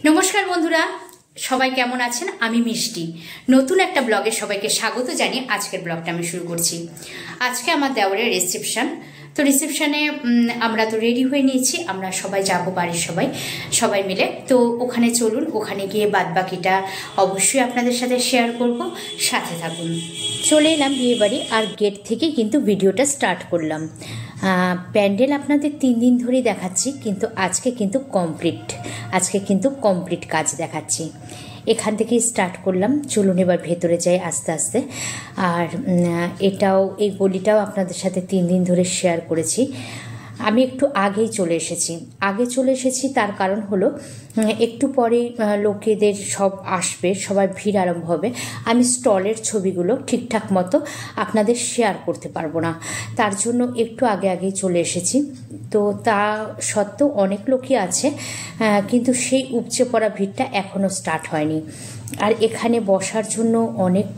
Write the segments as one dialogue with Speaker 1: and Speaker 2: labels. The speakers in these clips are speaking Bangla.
Speaker 1: নমস্কার বন্ধুরা, সবাই কেমন আছেন? আমি মিষ্টি নতুন একটা ব্লগে সবাইকে স্বাগত জানিয়ে আজকের ব্লগটা আমি শুরু করছি। আজকে আমার দেওরের রিসেপশন। তো রিসেপশনে আমরা তো রেডি হয়ে নিয়েছি, আমরা সবাই যাবো, বাড়ির সবাই মিলে। তো ওখানে চলুন, ওখানে গিয়ে বাদবাকিটা অবশ্যই আপনাদের সাথে শেয়ার করব, সাথে থাকুন। চলে এলাম বিয়ে বাড়ি, আর গেট থেকে কিন্তু ভিডিওটা স্টার্ট করলাম। প্যান্ডেল আপনাদের 3 দিন ধরেই দেখাচ্ছি, কিন্তু আজকে কিন্তু কমপ্লিট কাজ দেখাচ্ছি। এখান থেকেই স্টার্ট করলাম। চলুন এবার ভেতরে যাই আস্তে আস্তে। আর এই গলিটাও আপনাদের সাথে 3 দিন ধরে শেয়ার করেছি। আমি একটু আগেই চলে এসেছি, তার কারণ হলো একটু পরে লোকেদের সব আসবে, সবার ভিড় আরম্ভ হবে। আমি স্টলের ছবিগুলো ঠিকঠাক মতো আপনাদের শেয়ার করতে পারবো না, তার জন্য একটু আগেই চলে এসেছি। তো তা সত্ত্বেও অনেক লোকই আছে, কিন্তু সেই উপচে পড়া ভিড়টা এখনও স্টার্ট হয়নি। আর এখানে বসার জন্য অনেক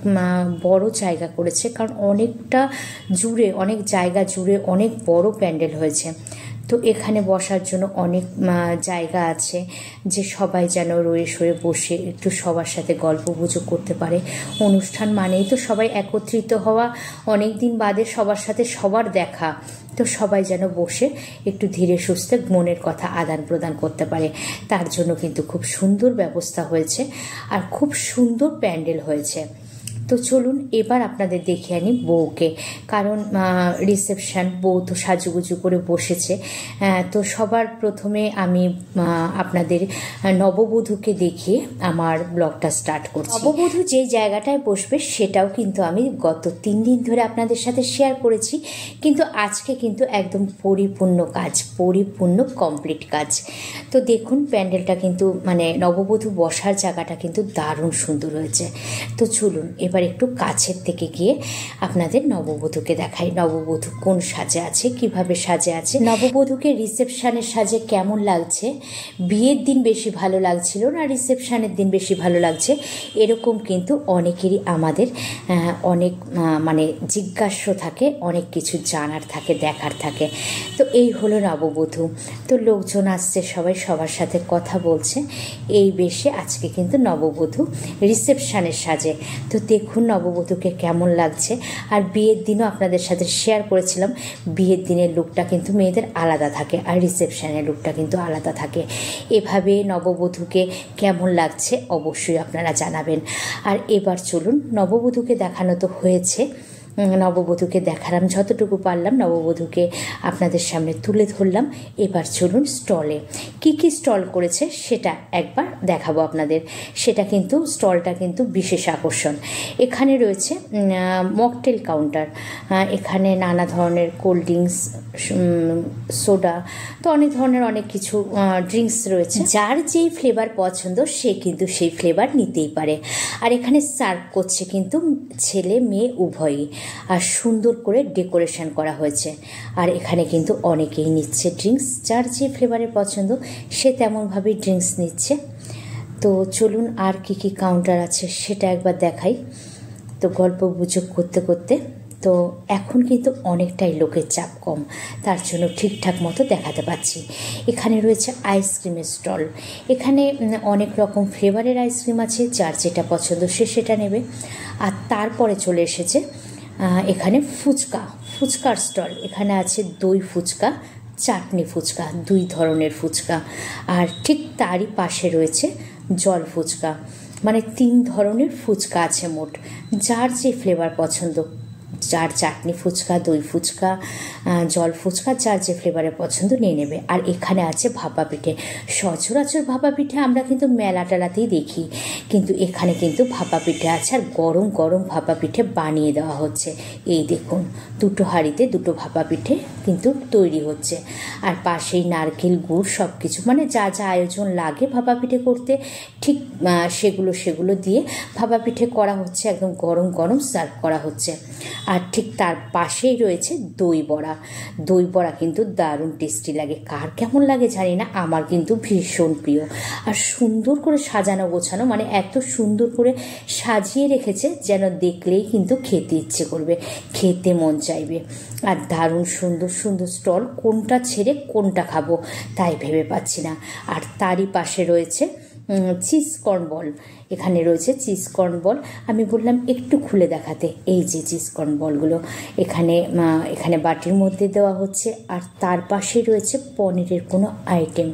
Speaker 1: বড় জায়গা করেছে, কারণ অনেক জায়গা জুড়ে অনেক বড় প্যান্ডেল হয়েছে। তো এখানে বসার জন্য অনেক জায়গা আছে, যে সবাই যেন রয়ে সয়ে বসে একটু সবার সাথে গল্প গুজব করতে পারে। অনুষ্ঠান মানেই তো সবাই একত্রিত হওয়া, অনেক দিন বাদে সবার সাথে সবার দেখা। তো সবাই যেন বসে একটু ধীরে সুস্থে মনের কথা আদান প্রদান করতে পারে, তার জন্য কিন্তু খুব সুন্দর ব্যবস্থা হয়েছে, আর খুব সুন্দর প্যান্ডেল হয়েছে। তো চলুন এবার আপনাদের দেখে আনি বউকে, কারণ রিসেপশন, বউ তো সাজুগুজু করে বসেছে। তো সবার প্রথমে আমি আপনাদের নববধূকে দেখিয়ে আমার ব্লগটা স্টার্ট করছি। নববধূ যে জায়গাটায় বসবে সেটাও কিন্তু আমি গত 3 দিন ধরে আপনাদের সাথে শেয়ার করেছি, কিন্তু আজকে কিন্তু একদম পরিপূর্ণ কমপ্লিট কাজ। তো দেখুন প্যান্ডেলটা কিন্তু নববধূ বসার জায়গাটা কিন্তু দারুণ সুন্দর হয়েছে। তো চলুন এবার একটু কাছের থেকে গিয়ে আপনাদের নববধূকে দেখাই, নববধূ কোন সাজে আছে, কিভাবে সাজে আছে, নববধূকে রিসেপশনের সাজে কেমন লাগছে, বিয়ের দিন বেশি ভালো লাগছিল না রিসেপশনের দিন বেশি ভালো লাগছে, এরকম কিন্তু অনেকেরই আমাদের অনেক জিজ্ঞাস্য থাকে, অনেক কিছু জানার থাকে, দেখার থাকে। তো এই হলো নববধূ। তো লোকজন আসছে, সবাই সবার সাথে কথা বলছে। এই বেশে আজকে কিন্তু নববধূ রিসেপশনের সাজে। তো দেখুন নববধূকে কেমন লাগছে। আর বিয়ের দিনও আপনাদের সাথে শেয়ার করেছিলাম, বিয়ের দিনের লুকটা কিন্তু মেয়েদের আলাদা থাকে, আর রিসেপশনের লুকটা কিন্তু আলাদা থাকে। এভাবে নববধূকে কেমন লাগছে অবশ্যই আপনারা জানাবেন। আর এবার চলুন, নববধূকে দেখানো তো হয়েছে, নববধূকে দেখালাম যতটুকু পারলাম, নববধূকে আপনাদের সামনে তুলে ধরলাম। এবার চলুন স্টলে কি স্টল করেছে সেটা একবার দেখাবো আপনাদের। স্টলটা কিন্তু বিশেষ আকর্ষণ। এখানে রয়েছে মকটেল কাউন্টার, এখানে নানা ধরনের কোল্ড ড্রিঙ্কস, সোডা, তো অনেক কিছু ড্রিঙ্কস রয়েছে। যার যেই ফ্লেভার পছন্দ সে কিন্তু সেই ফ্লেভার নিতেই পারে। আর এখানে সার্ভ করছে কিন্তু ছেলে মেয়ে উভয়ই, আর সুন্দর করে ডেকোরেশন করা হয়েছে। আর এখানে কিন্তু অনেকেই নিচ্ছে ড্রিঙ্কস, যার যে ফ্লেভারের পছন্দ সে তেমনভাবেই ড্রিঙ্কস নিচ্ছে। তো চলুন আর কি কাউন্টার আছে সেটা একবার দেখাই। তো গল্প গুজব করতে করতে তো এখন কিন্তু অনেকটাই লোকের চাপ কম, তার জন্য ঠিকঠাক মতো দেখাতে পাচ্ছি। এখানে রয়েছে আইসক্রিমের স্টল, এখানে অনেক রকম ফ্লেভারের আইসক্রিম আছে, যার যেটা পছন্দ সে সেটা নেবে। আর তারপরে চলে এসেছে এখানে ফুচকার স্টল। এখানে আছে দই ফুচকা, চাটনি ফুচকা, 2 ধরনের ফুচকা। আর ঠিক তারই পাশে রয়েছে জল ফুচকা, 3 ধরনের ফুচকা আছে মোট। যার যে ফ্লেভার পছন্দ, যার চাটনি ফুচকা, দই ফুচকা, জল ফুচকা, যার যে ফ্লেভারের পছন্দ নিয়ে নেবে। আর এখানে আছে ভাপা পিঠে। সচরাচর ভাপা পিঠে আমরা কিন্তু মেলা টেলাতেই দেখি, কিন্তু এখানে কিন্তু ভাপা পিঠে আছে, আর গরম গরম ভাপা পিঠে বানিয়ে দেওয়া হচ্ছে। এই দেখুন 2 হাঁড়িতে 2 ভাপা পিঠে কিন্তু তৈরি হচ্ছে। আর পাশেই নারকেল, গুড়, সব কিছু যা আয়োজন লাগে ভাপা পিঠে করতে, ঠিক সেগুলো দিয়ে ভাপা পিঠে করা হচ্ছে, একদম গরম গরম সার্ভ করা হচ্ছে। আর ঠিক তার পাশেই রয়েছে দই বড়া কিন্তু দারুণ টেস্টি লাগে। কার কেমন লাগে জানি না, আমার কিন্তু ভীষণ প্রিয়। আর সুন্দর করে সাজানো গোছানো, এত সুন্দর করে সাজিয়ে রেখেছে যেন দেখলেই কিন্তু খেতে ইচ্ছে করবে, খেতে মন চাইবে। আর দারুণ সুন্দর সুন্দর স্টল, কোনটা ছেড়ে কোনটা খাবো তাই ভেবে পাচ্ছি না। আর তারই পাশে রয়েছে চিজ কর্ন বল, এখানে রয়েছে চিজ কর্ন বল। আমি বললাম একটু খুলে দেখাতে। এই যে চিজ কর্ন বলগুলো এখানে বাটির মধ্যে দেওয়া হচ্ছে। আর তার পাশে রয়েছে পনিরের কোনো আইটেম।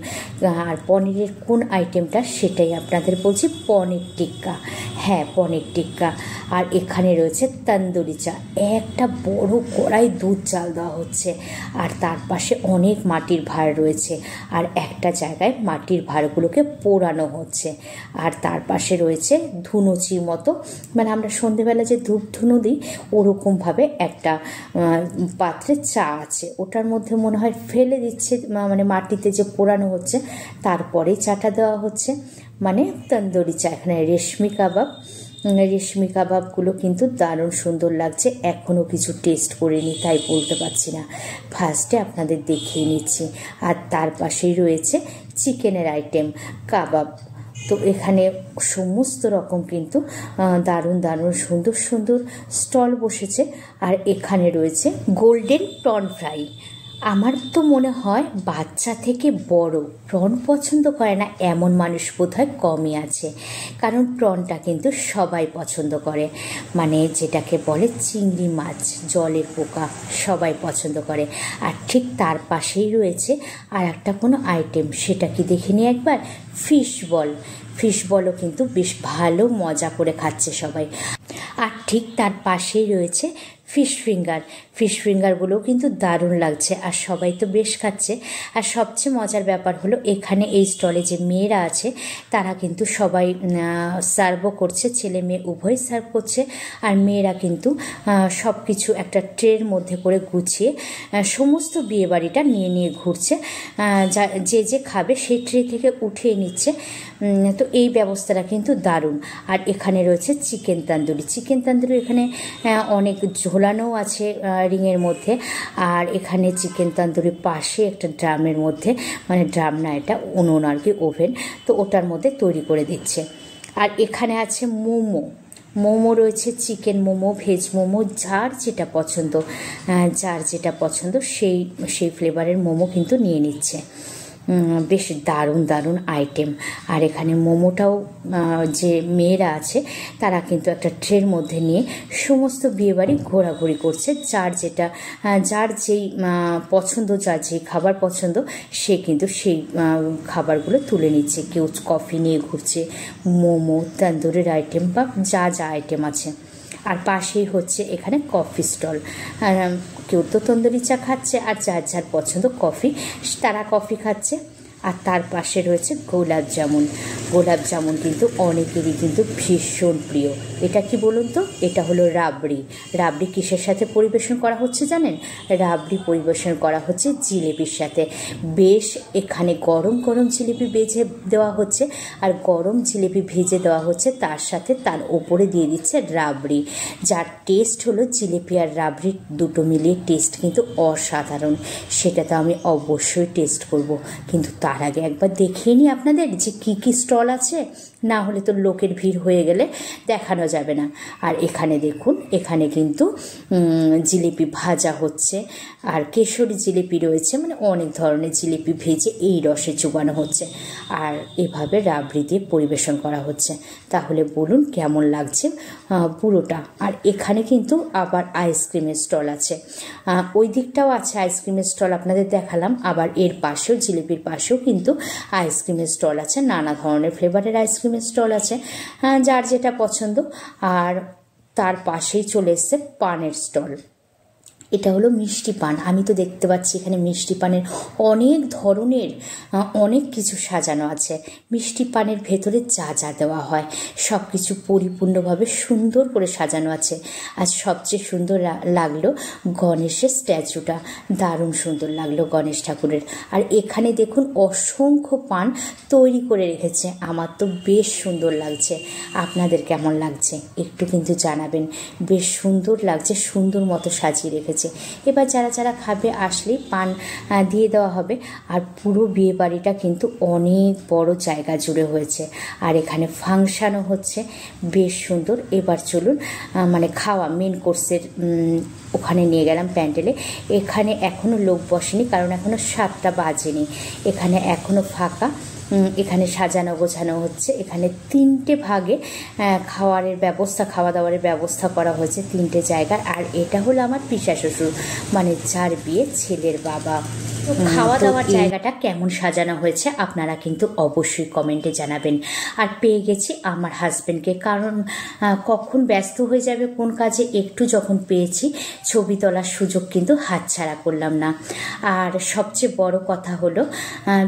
Speaker 1: আর পনিরের কোন আইটেমটা সেটাই আপনাদের বলছি, পনির টিক্কা। হ্যাঁ, পনির টিক্কা। আর এখানে রয়েছে তন্দুরি চা, একটা বড় কড়াই দুধ চাল দেওয়া হচ্ছে। আর তার পাশে অনেক মাটির ভাঁড় রয়েছে, আর একটা জায়গায় মাটির ভাঁড়গুলোকে পোড়ানো হচ্ছে। আর তার পাশে রয়েছে ধুনুচির মতো, মানে আমরা সন্ধেবেলা যে ধূপ ধুনো দিই ওরকমভাবে একটা পাত্রে চা আছে। ওটার মধ্যে মনে হয় ফেলে দিচ্ছে, মানে মাটিতে যে পোড়ানো হচ্ছে তারপরেই চাটা দেওয়া হচ্ছে, মানে তন্দুরি চা। এখানে রেশমি কাবাবগুলো কিন্তু দারুণ সুন্দর লাগছে। এখনও কিছু টেস্ট করিনি তাই বলতে পারছি না, ফার্স্টে আপনাদের দেখিয়ে নিচ্ছি। আর তার পাশেই রয়েছে চিকেনের আইটেম, কাবাব। তো এখানে সমস্ত রকম কিন্তু দারুণ সুন্দর সুন্দর স্টল বসেছে। আর এখানে রয়েছে গোল্ডেন প্রন ফ্রাই। আমার তো মনে হয় বাচ্চা থেকে বড় প্রন পছন্দ করে না এমন মানুষ বোধহয় কমই আছে, কারণ প্রনটা কিন্তু সবাই পছন্দ করে, মানে যেটাকে বলে চিংড়ি মাছ, জলের পোকা, সবাই পছন্দ করে। আর ঠিক তার পাশেই রয়েছে আর একটা কোনো আইটেম, সেটা কি দেখে নিই একবার, ফিশ বলও কিন্তু বেশ ভালো মজা করে খাচ্ছে সবাই। আর ঠিক তার পাশেই রয়েছে ফিশ ফিঙ্গারগুলোও কিন্তু দারুণ লাগছে, আর সবাই তো বেশ খাচ্ছে। আর সবচেয়ে মজার ব্যাপার হলো এখানে এই স্টলে যে মেয়েরা আছে তারা কিন্তু সবাই সার্ভও করছে, ছেলে মেয়ে উভয় সার্ভ করছে। আর মেয়েরা কিন্তু সব কিছু একটা ট্রের মধ্যে করে গুছিয়ে সমস্ত বিয়েবাড়িটা নিয়ে ঘুরছে, যে খাবে সেই ট্রে থেকে উঠিয়ে নিচ্ছে। তো এই ব্যবস্থাটা কিন্তু দারুণ। আর এখানে রয়েছে চিকেন তান্দুরি এখানে অনেক ঝোলানো আছে রিংয়ের মধ্যে। আর এখানে চিকেন তান্দুরির পাশে একটা ড্রামের মধ্যে, মানে ড্রাম না, এটা উনুন আর কি, ওভেন, তো ওটার মধ্যে তৈরি করে দিচ্ছে। আর এখানে আছে মোমো রয়েছে, চিকেন মোমো, ভেজ মোমো, যার যেটা পছন্দ সেই ফ্লেভারের মোমো কিন্তু নিয়ে নিচ্ছে। বেশ দারুণ আইটেম। আর এখানে মোমোটাও যে মেয়েরা আছে তারা কিন্তু একটা ট্রের মধ্যে নিয়ে সমস্ত বিয়েবাড়ি ঘোরাঘুরি করছে, যার যেই পছন্দ, যার যেই খাবার পছন্দ সে কিন্তু সেই খাবারগুলো তুলে নিচ্ছে। কেউ কফি নিয়ে ঘুরছে, মোমো, তন্দুরির আইটেম বা যা আইটেম আছে। আর পাশেই হচ্ছে এখানে কফি স্টল, কেউ তো তন্দুরি চা খাচ্ছে, আর যার পছন্দ কফি তারা কফি খাচ্ছে। আর তার পাশে রয়েছে গোলাপ জামুন কিন্তু অনেকেরই কিন্তু ভীষণ প্রিয়। এটা কি বলুন তো, এটা হলো রাবড়ি কিসের সাথে পরিবেশন করা হচ্ছে জানেন? রাবড়ি পরিবেশন করা হচ্ছে জিলেপির সাথে। বেশ এখানে গরম জিলিপি ভেজে দেওয়া হচ্ছে, আর গরম জিলিপি ভেজে দেওয়া হচ্ছে, তার সাথে তার ওপরে দিয়ে দিচ্ছে রাবড়ি, যার টেস্ট হলো জিলিপি আর রাবড়ির দুটো মিলিয়ে টেস্ট কিন্তু অসাধারণ। সেটা তো আমি অবশ্যই টেস্ট করব, কিন্তু তার আগে একবার দেখিয়ে নিই আপনাদের যে কী স্টল আছে, না হলে তো লোকের ভিড় হয়ে গেলে দেখানো যাবে না। আর এখানে দেখুন, এখানে কিন্তু জিলিপি ভাজা হচ্ছে, আর কেশরি জিলিপি রয়েছে, মানে অনেক ধরনের জিলিপি ভেজে এই রসে চুবানো হচ্ছে, আর এভাবে রাবড়ি দিয়ে পরিবেশন করা হচ্ছে। তাহলে বলুন কেমন লাগছে পুরোটা। আর এখানে কিন্তু আবার আইসক্রিমের স্টল আছে, ওই দিকটাও আছে আইসক্রিমের স্টল, আপনাদের দেখালাম। আবার এর পাশেও, জিলিপির পাশেও কিন্তু আইসক্রিমের স্টল আছে, নানা ধরনের ফ্লেভারের আইসক্রিমের স্টল আছে, যার যেটা পছন্দ। আর তার পাশেই চলে এসছে পানের স্টল। এটা হলো মিষ্টি পান। আমি তো দেখতে পাচ্ছি এখানে মিষ্টি পানের অনেক ধরনের অনেক কিছু সাজানো আছে। মিষ্টি পানের ভেতরে যা দেওয়া হয় সব কিছু পরিপূর্ণভাবে সুন্দর করে সাজানো আছে। আর সবচেয়ে সুন্দর লাগলো গণেশের স্ট্যাচুটা, দারুণ সুন্দর লাগলো গণেশ ঠাকুরের। আর এখানে দেখুন অসংখ্য পান তৈরি করে রেখেছে, আমার তো বেশ সুন্দর লাগছে। আপনাদের কেমন লাগছে একটু কিন্তু জানাবেন। বেশ সুন্দর লাগছে, সুন্দর মতো সাজিয়ে রেখেছে। এবার যারা খাবে আসলেই পান দিয়ে দেওয়া হবে। আর পুরো বিয়ে বাড়িটা কিন্তু অনেক বড় জায়গা জুড়ে হয়েছে, আর এখানে ফাংশানও হচ্ছে, বেশ সুন্দর। এবার চলুন মানে খাওয়া মেন কোর্সের ওখানে নিয়ে গেলাম প্যান্ডেলে। এখানে এখনও লোক বসেনি, কারণ এখনও 7টা বাজেনি, এখানে এখনও ফাঁকা। এখানে সাজানো গোছানো হচ্ছে। এখানে 3টে ভাগে খাওয়া দাওয়ারের ব্যবস্থা করা হয়েছে 3টে জায়গার। আর এটা হলো আমার পিসা শ্বশুর, মানে যার বিয়ে ছেলের বাবা। তো খাওয়া দাওয়ার জায়গাটা কেমন সাজানো হয়েছে আপনারা কিন্তু অবশ্যই কমেন্টে জানাবেন। আর পেয়ে গেছি আমার হাজব্যান্ডকে, কারণ কখন ব্যস্ত হয়ে যাবে কোন কাজে, একটু যখন পেয়েছি ছবি তোলার সুযোগ কিন্তু হাতছাড়া করলাম না। আর সবচেয়ে বড় কথা হলো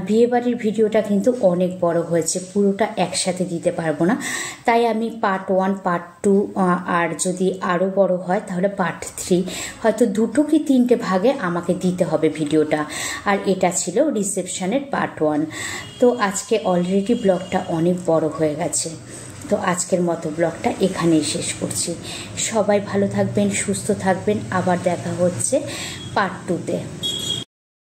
Speaker 1: বিয়েবাড়ির ভিডিওটা কিন্তু অনেক বড় হয়েছে, পুরোটা একসাথে দিতে পারবো না, তাই আমি পার্ট 1 পার্ট 2 আর যদি আরও বড় হয় তাহলে পার্ট 3, হয়তো 2 কি 3টে ভাগে আমাকে দিতে হবে ভিডিওটা। আর এটা ছিল রিসেপশনের পার্ট 1। তো আজকে অলরেডি ব্লগটা অনেক বড় হয়ে গেছে, তো আজকের মতো ব্লগটা এখানেই শেষ করছি। সবাই ভালো থাকবেন, সুস্থ থাকবেন, আবার দেখা হচ্ছে পার্ট 2-তে।